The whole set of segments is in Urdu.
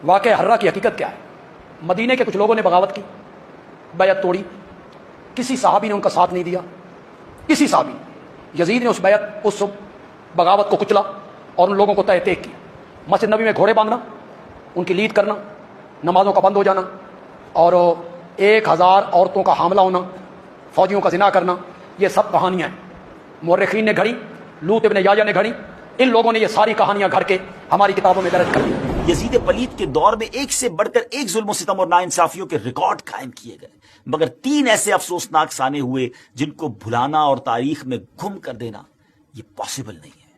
واقعہ حرہ کی حقیقت کیا ہے؟ مدینے کے کچھ لوگوں نے بغاوت کی، بیعت توڑی، کسی صحابی نے ان کا ساتھ نہیں دیا، کسی صحابی نے۔ یزید نے اس بغاوت کو کچلا اور ان لوگوں کو تہ تیک کیا۔ مسجد نبی میں گھوڑے باندھنا، ان کی لید کرنا، نمازوں کا بند ہو جانا، اور 1000 عورتوں کا حاملہ ہونا، فوجیوں کا زنا کرنا، یہ سب کہانیاں ہیں مورخین نے گھڑی، لوط ابن یاجا نے گھڑی، ان لوگوں نے یہ ساری کہانیاں گھڑ کے ہماری کتابوں میں درج کر دی۔ یزید پلید کے دور میں ایک سے بڑھ کر ایک ظلم و ستم اور ناانصافیوں کے ریکارڈ قائم کیے گئے، مگر 3 ایسے افسوسناک سانے ہوئے جن کو بھلانا اور تاریخ میں گم کر دینا یہ پاسبل نہیں ہے۔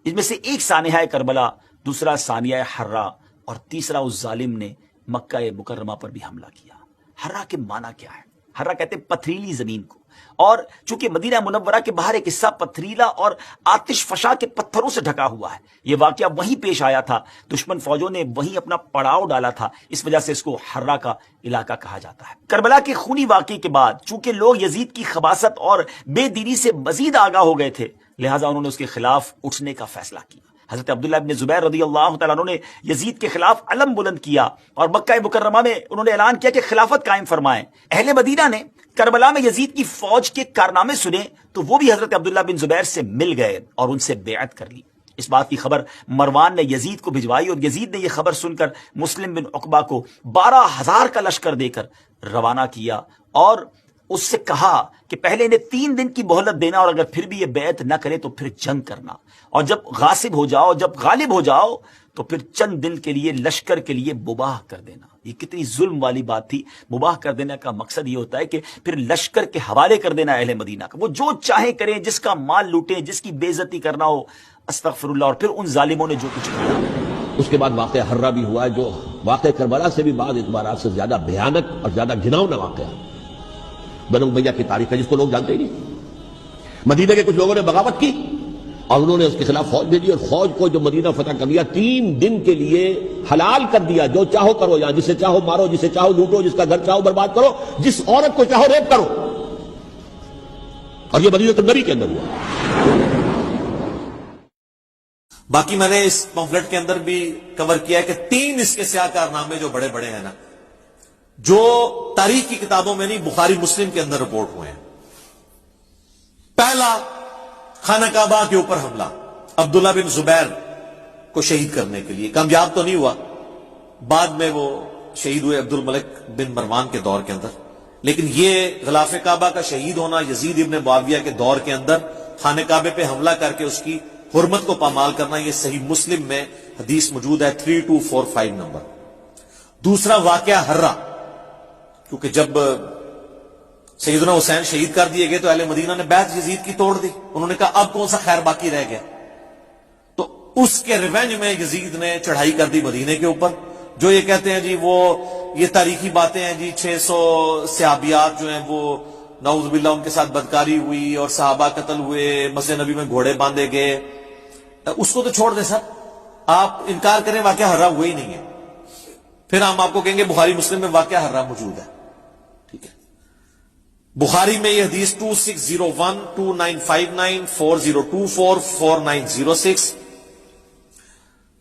اس میں سے ایک سانحہ کربلا، دوسرا ثانیہ حرہ، اور تیسرا اس ظالم نے مکہ مکرمہ پر بھی حملہ کیا۔ حرہ کے معنی کیا ہے؟ حرہ کہتے ہیں پتھریلی زمین کو، اور چونکہ مدینہ منورہ کے باہر ایک حصہ پتھریلا اور آتش فشاں کے پتھروں سے ڈھکا ہوا ہے، یہ واقعہ وہیں پیش آیا تھا، دشمن فوجوں نے وہیں اپنا پڑاؤ ڈالا تھا، اس وجہ سے اس کو حرہ کا علاقہ کہا جاتا ہے۔ کربلا کے خونی واقعے کے بعد چونکہ لوگ یزید کی خباثت اور بے دینی سے مزید آگاہ ہو گئے تھے، لہٰذا انہوں نے اس کے خلاف اٹھنے کا فیصلہ کیا۔ حضرت عبداللہ ابن زبیر رضی اللہ تعالیٰ عنہ نے یزید کے خلاف علم بلند کیا اور مکہ مکرمہ میں انہوں نے اعلان کیا کہ خلافت قائم فرمائیں۔ اہل مدینہ نے کربلا میں یزید کی فوج کے کارنامے سنے تو وہ بھی حضرت عبداللہ بن زبیر سے مل گئے اور ان سے بیعت کر لی۔ اس بات کی خبر مروان نے یزید کو بھجوائی اور یزید نے یہ خبر سن کر مسلم بن عقبہ کو 12,000 کا لشکر دے کر روانہ کیا اور اس سے کہا کہ پہلے انہیں 3 دن کی مہلت دینا، اور اگر پھر بھی یہ بیعت نہ کرے تو پھر جنگ کرنا، اور جب غاصب ہو جاؤ، جب غالب ہو جاؤ تو پھر چند دن کے لیے لشکر کے لیے مباح کر دینا۔ یہ کتنی ظلم والی بات تھی۔ مباح کر دینے کا مقصد یہ ہوتا ہے کہ پھر لشکر کے حوالے کر دینا اہل مدینہ کا، وہ جو چاہیں کریں، جس کا مال لوٹیں، جس کی بے عزتی کرنا ہو، استغفر اللہ۔ اور پھر ان ظالموں نے جو کچھ کیا۔ اس کے بعد واقعہ حرہ بھی ہوا ہے، جو واقعہ کربلا سے بھی بعض اعتبارات سے زیادہ بھیانک اور زیادہ گھناؤنا واقعہ ہے۔ بنو امیہ کی تاریخ ہے جس کو لوگ جانتے ہی نہیں۔ مدینہ کے کچھ لوگوں نے بغاوت کی اور انہوں نے اس کے خلاف فوج بھیجی، اور فوج کو جو مدینہ فتح کر لیا 3 دن کے لیے حلال کر دیا، جو چاہو کرو، یہاں جسے چاہو مارو، جسے چاہو لوٹو، جس کا گھر چاہو برباد کرو، جس عورت کو چاہو ریپ کرو، اور یہ مدینہ النبی کے اندر ہوا۔ باقی میں نے اس پمفلٹ کے اندر بھی کور کیا ہے کہ 3 اس کے سیاہ کارنامے جو بڑے بڑے ہیں نا، جو تاریخ کی کتابوں میں نہیں، بخاری مسلم کے اندر رپورٹ ہوئے ہیں۔ پہلا، خانہ کعبہ کے اوپر حملہ، عبداللہ بن زبیر کو شہید کرنے کے لیے، کامیاب تو نہیں ہوا، بعد میں وہ شہید ہوئے عبد الملک بن مروان کے دور کے اندر، لیکن یہ غلاف کعبہ کا شہید ہونا یزید ابن معاویہ کے دور کے اندر خانہ کعبے پہ حملہ کر کے اس کی حرمت کو پامال کرنا، یہ صحیح مسلم میں حدیث موجود ہے 3245 نمبر۔ دوسرا واقعہ حرہ، کیونکہ جب سیدنا حسین شہید کر دیے گئے تو اہل مدینہ نے بیعت یزید کی توڑ دی، انہوں نے کہا اب کون سا خیر باقی رہ گیا، تو اس کے ریونج میں یزید نے چڑھائی کر دی مدینے کے اوپر۔ جو یہ کہتے ہیں جی وہ یہ تاریخی باتیں ہیں جی، 600 صحابیات جو ہیں وہ نعوذ باللہ ان کے ساتھ بدکاری ہوئی اور صحابہ قتل ہوئے، مسجد نبی میں گھوڑے باندھے گئے، اس کو تو چھوڑ دیں سر، آپ انکار کریں واقعہ حرہ ہوا ہی نہیں ہے، پھر ہم آپ کو کہیں گے بخاری مسلم میں واقعہ حرہ موجود ہے، ٹھیک ہے۔ بخاری میں یہ حدیث 2601 2959 4024 4906،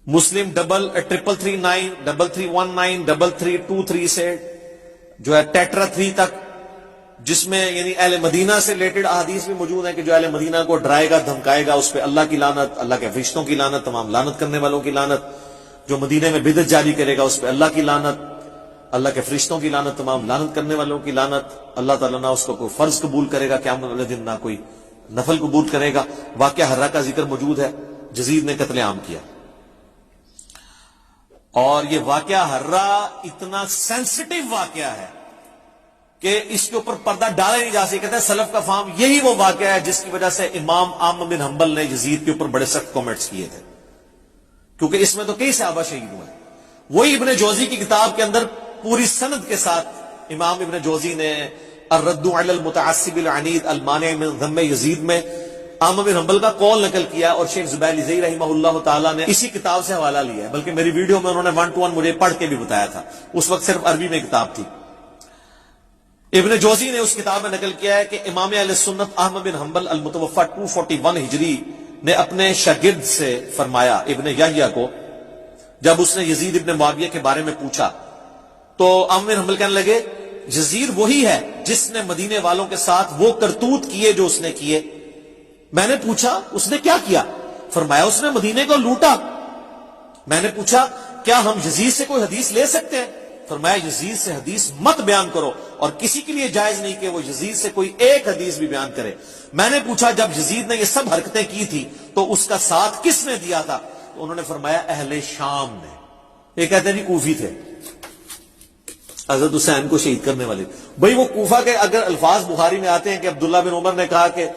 مسلم 3339 3319 3323 سے جو ہے ٹیٹرا 3 تک، جس میں یعنی اہل مدینہ سے ریلیٹڈ احادیث بھی موجود ہیں کہ جو اہل مدینہ کو ڈرائے گا، دھمکائے گا، اس پہ اللہ کی لعنت، اللہ کے فرشتوں کی لعنت، تمام لعنت کرنے والوں کی لعنت، جو مدینے میں بدعت جاری کرے گا اس پہ اللہ کی لعنت، اللہ کے فرشتوں کی لعنت، تمام لعنت کرنے والوں کی لعنت، اللہ تعالیٰ نہ اس کو کوئی فرض قبول کرے گا قیامت والے دن، نہ کوئی نفل قبول کرے گا۔ واقعہ حرہ کا ذکر موجود ہے، یزید نے قتل عام کیا، اور یہ واقعہ حرہ اتنا سینسٹیو واقعہ ہے کہ اس کے اوپر پردہ ڈالا نہیں جا سکتا۔ کہتے ہیں سلف کا فہم یہی وہ واقعہ ہے جس کی وجہ سے امام احمد بن حنبل نے یزید کے اوپر بڑے سخت کامنٹس کیے تھے، کیونکہ اس میں تو کئی صحابہ شہید ہوئے۔ وہی ابن جوزی کی کتاب کے اندر پوری سند کے ساتھ امام ابن جوزی نے الرد علی المتعصب العنید المانع من ذم یزید میں احمد بن حنبل کا قول نقل کیا، اور شیخ زبیر لزئی رحمہ اللہ تعالیٰ نے اسی کتاب سے حوالہ لیا ہے، بلکہ میری ویڈیو میں انہوں نے 1 to 1 مجھے پڑھ کے بھی بتایا تھا، اس وقت صرف عربی میں کتاب تھی۔ ابن جوزی نے اس کتاب میں نقل کیا ہے کہ امام اہل سنت احمد بن حنبل المتوفی 241 ہجری نے اپنے شاگرد سے فرمایا، ابن یحییٰ کو، جب اس نے یزید ابن معاویہ کے بارے میں پوچھا تو عامر بن حنبل کہنے لگے یزید وہی ہے جس نے مدینے والوں کے ساتھ وہ کرتوت کیے جو اس نے کیے. میں نے پوچھا اس نے کیا کیا؟ فرمایا اس نے مدینے کو لوٹا. میں نے پوچھا کیا ہم یزید سے کوئی حدیث لے سکتے ہیں؟ فرمایا یزید سے حدیث مت بیان کرو, اور کسی کے لیے جائز نہیں کہ وہ یزید سے کوئی ایک حدیث بھی بیان کرے. میں نے پوچھا جب یزید نے یہ سب حرکتیں کی تھی تو اس کا ساتھ کس نے دیا تھا؟ تو انہوں نے فرمایا اہل شام نے. یہ کہتے ہیں جی کوفی تھے حضرت حسین کو شہید کرنے والے. بھئی وہ کوفہ کے اگر الفاظ بخاری میں آتے ہیں کہ عبداللہ بن عمر نے کہا کہ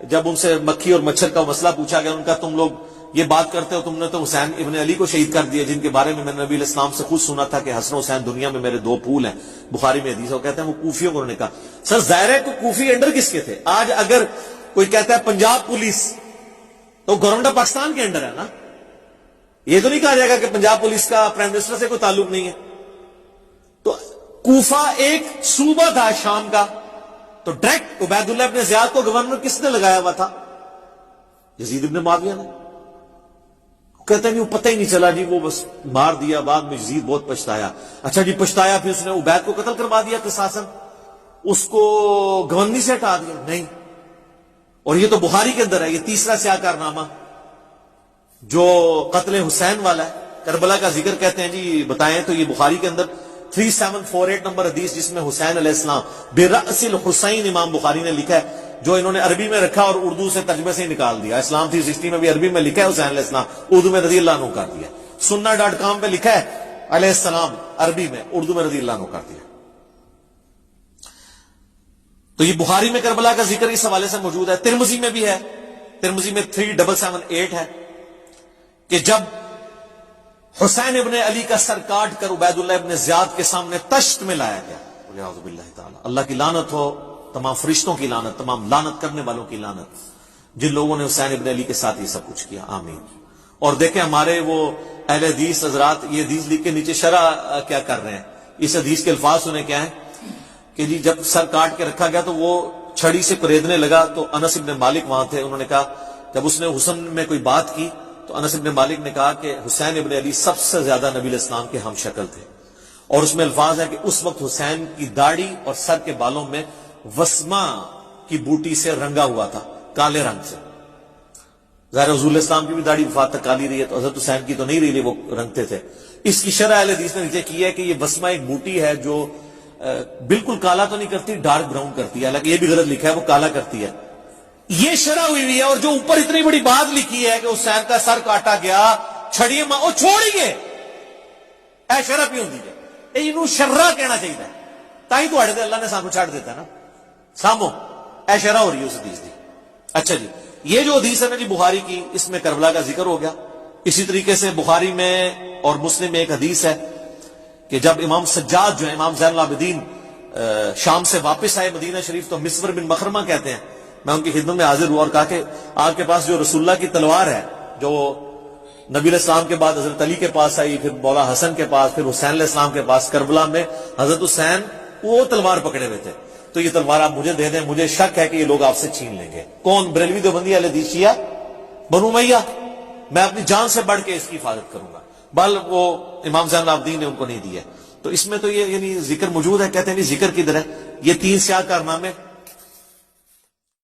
جب ان سے مکھی اور مچھر کا مسئلہ پوچھا گیا, ان کا تم لوگ یہ بات کرتے ہو, تم نے تو حسین ابن علی کو شہید کر دیا جن کے بارے میں نے نبی علیہ السلام سے خود سنا تھا کہ حسن حسین دنیا میں میرے دو پھول ہیں. بخاری میں حدیث ہے, وہ کہتے ہیں وہ کوفیوں کو انہوں نے کہا. سر ظاہر ہے کہ کوفی انڈر کس کے تھے؟ آج اگر کوئی کہتا ہے پنجاب پولیس تو گورنمنٹ آف پاکستان کے انڈر ہے نا. یہ تو نہیں کہا جائے گا کہ پنجاب پولیس کا پرائم منسٹر سے کوئی تعلق نہیں ہے. تو کوفہ ایک صوبہ تھا شام کا, تو ڈائریکٹ عبید اللہ ابن زیاد کو گورنر کس نے لگایا ہوا تھا؟ یزید ابن معاویہ نے. کہتے ہیں وہ پتہ ہی نہیں چلا جی, وہ بس مار دیا, بعد میں یزید بہت پچھتایا. اچھا جی پچھتایا, پھر اس نے عبید کو قتل کروا دیا قصاصاً, اس کو گورنری سے ہٹا دیا؟ نہیں. اور یہ تو بخاری کے اندر ہے. یہ تیسرا سیاہ کارنامہ جو قتل حسین والا ہے, کربلا کا ذکر کہتے ہیں جی بتائیں تو یہ بخاری کے اندر 3748 نمبر حدیث جس میں حسین علیہ السلام برأس الحسین امام بخاری نے لکھا ہے, جو انہوں نے عربی میں رکھا اور اردو سے ترجمے سے ہی نکال دیا. اسلام 360 میں بھی عربی میں لکھا ہے حسین علیہ السلام, اردو میں رضی اللہ عنہ کر دیا. sunna.com پہ لکھا ہے علیہ السلام عربی میں, اردو میں رضی اللہ عنہ کر دیا. تو یہ بخاری میں کربلا کا ذکر اس حوالے سے موجود ہے. ترمذی میں بھی ہے, ترمذی میں 3778 ہے کہ جب حسین ابن علی کا سر کاٹ کر عبید اللہ ابن زیاد کے سامنے تشت میں لایا گیا. اعوذ باللہ تعالی, اللہ کی لعنت ہو, تمام فرشتوں کی لعنت, تمام لعنت کرنے والوں کی لعنت جن لوگوں نے حسین ابن علی کے ساتھ یہ سب کچھ کیا. آمین. اور دیکھیں ہمارے وہ اہل حدیث حضرات یہ حدیث لکھ کے نیچے شرح کیا کر رہے ہیں. اس حدیث کے الفاظ سنیں کیا ہیں کہ جی جب سر کاٹ کے رکھا گیا تو وہ چھڑی سے قریدنے لگا, تو انس ابن مالک وہاں تھے. انہوں نے کہا جب اس نے حسن میں کوئی بات کی تو انس ابن مالک نے کہا کہ حسین ابن علی سب سے زیادہ نبی علیہ السلام کے ہم شکل تھے. اور اس میں الفاظ ہے کہ اس وقت حسین کی داڑھی اور سر کے بالوں میں وسما کی بوٹی سے رنگا ہوا تھا, کالے رنگ سے. ظاہر حضور علیہ السلام کی بھی داڑھی وفات تک کالی رہی ہے, تو حضرت حسین کی تو نہیں رہی, وہ رنگتے تھے. اس کی شرح اہل حدیث نے نیچے کی ہے کہ یہ وسما ایک بوٹی ہے جو بالکل کالا تو نہیں کرتی, ڈارک براؤن کرتی ہے. حالانکہ یہ بھی غلط لکھا ہے, وہ کالا کرتی ہے. یہ شرح ہوئی ہے. اور جو اوپر اتنی بڑی بات لکھی ہے کہ حسین کا سر کاٹا گیا چھڑی ماں وہ چھوڑیے, اے شرح پی ہوندی ہے, انہوں شرح کہنا چاہیے. تاہی تو اڑے اللہ نے سانو چھڑ دیتا ہے نا. سامو اے شرح ہو رہی ہے اس حدیث دی. اچھا جی, یہ جو حدیث ہے نا جی بخاری کی, اس میں کربلا کا ذکر ہو گیا. اسی طریقے سے بخاری میں اور مسلم میں ایک حدیث ہے کہ جب امام سجاد جو ہے, امام زین العابدین شام سے واپس آئے مدینہ شریف, تو مسور بن مخرمہ کہتے ہیں میں ان کی خدمت میں حاضر ہوا اور کہا کہ آپ کے پاس جو رسول اللہ کی تلوار ہے جو نبی علیہ السلام کے بعد حضرت علی کے پاس آئی, پھر مولا حسن کے پاس, پھر حسین علیہ السلام کے پاس, کربلا میں حضرت حسین وہ تلوار پکڑے ہوئے تھے, تو یہ تلوار آپ مجھے دے دیں, مجھے شک ہے کہ یہ لوگ آپ سے چھین لیں گے. کون؟ بریلوی دیوبندی اہل حدیث شیعہ بنو امیہ. میں اپنی جان سے بڑھ کے اس کی حفاظت کروں گا. بل وہ امام زین العابدین نے ان کو نہیں دیا. تو اس میں تو یہ یعنی ذکر موجود ہے. کہتے ہیں ذکر کدھر ہے؟ یہ 3 سیاہ کارنامے